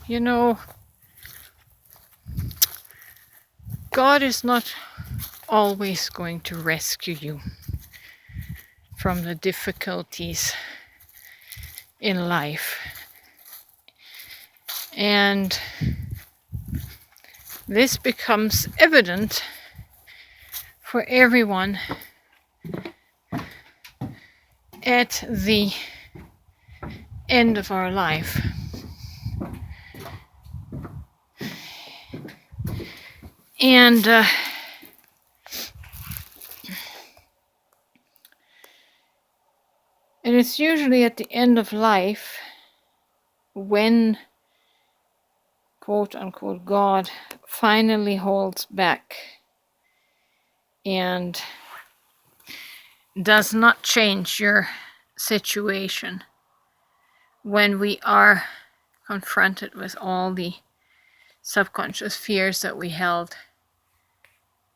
You know, God is not always going to rescue you from the difficulties in life. And this becomes evident for everyone at the end of our life. And it is usually at the end of life when, quote unquote, God finally holds back and does not change your situation, when we are confronted with all the subconscious fears that we held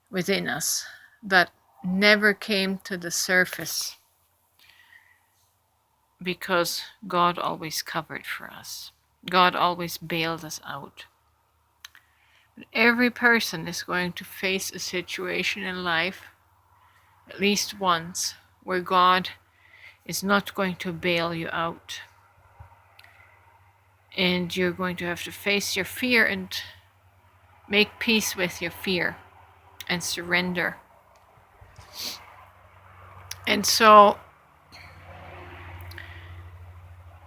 within us that never came to the surface because God always covered for us. God always bailed us out. But every person is going to face a situation in life, at least once, where God is not going to bail you out. And you're going to have to face your fear and make peace with your fear and surrender. And so,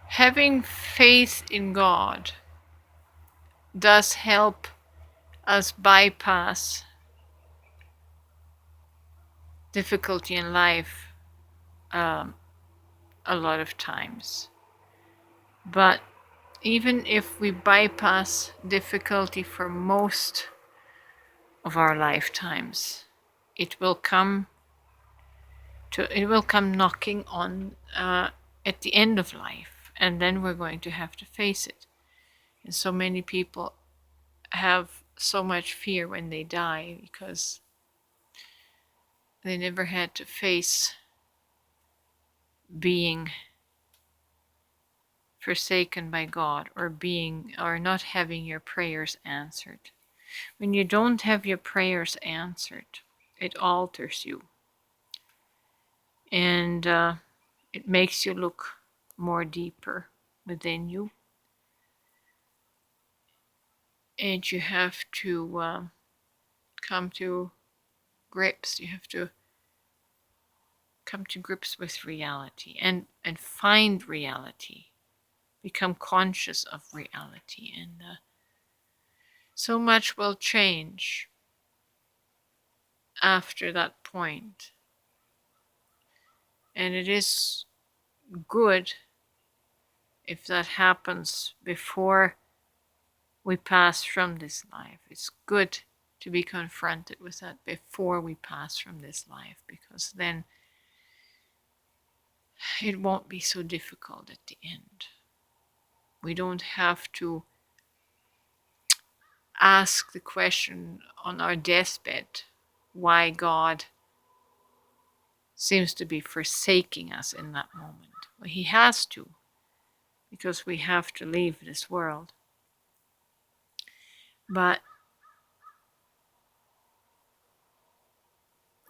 having faith in God does help us bypass difficulty in life a lot of times. But even if we bypass difficulty for most of our lifetimes, it will come knocking on at the end of life, and then we're going to have to face it. And so many people have so much fear when they die because they never had to face being forsaken by God or not having your prayers answered. When you don't have your prayers answered, it alters you. And it makes you look more deeper within you. And you have to come to grips. You have to come to grips with reality and find reality. Become conscious of reality. And so much will change after that point. And it is good if that happens before we pass from this life. It's good to be confronted with that before we pass from this life, because then it won't be so difficult at the end. We don't have to ask the question on our deathbed why God seems to be forsaking us in that moment. Well, he has to, because we have to leave this world. But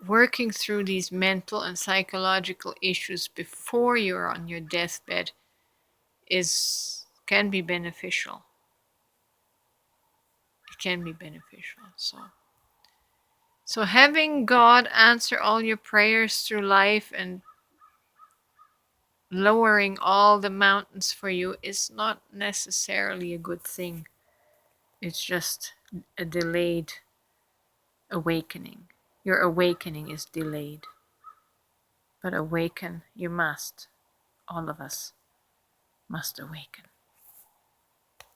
working through these mental and psychological issues before you're on your deathbed can be beneficial. It can be beneficial. So having God answer all your prayers through life and lowering all the mountains for you is not necessarily a good thing. It's just a delayed awakening. Your awakening is delayed. But awaken you must. All of us must awaken.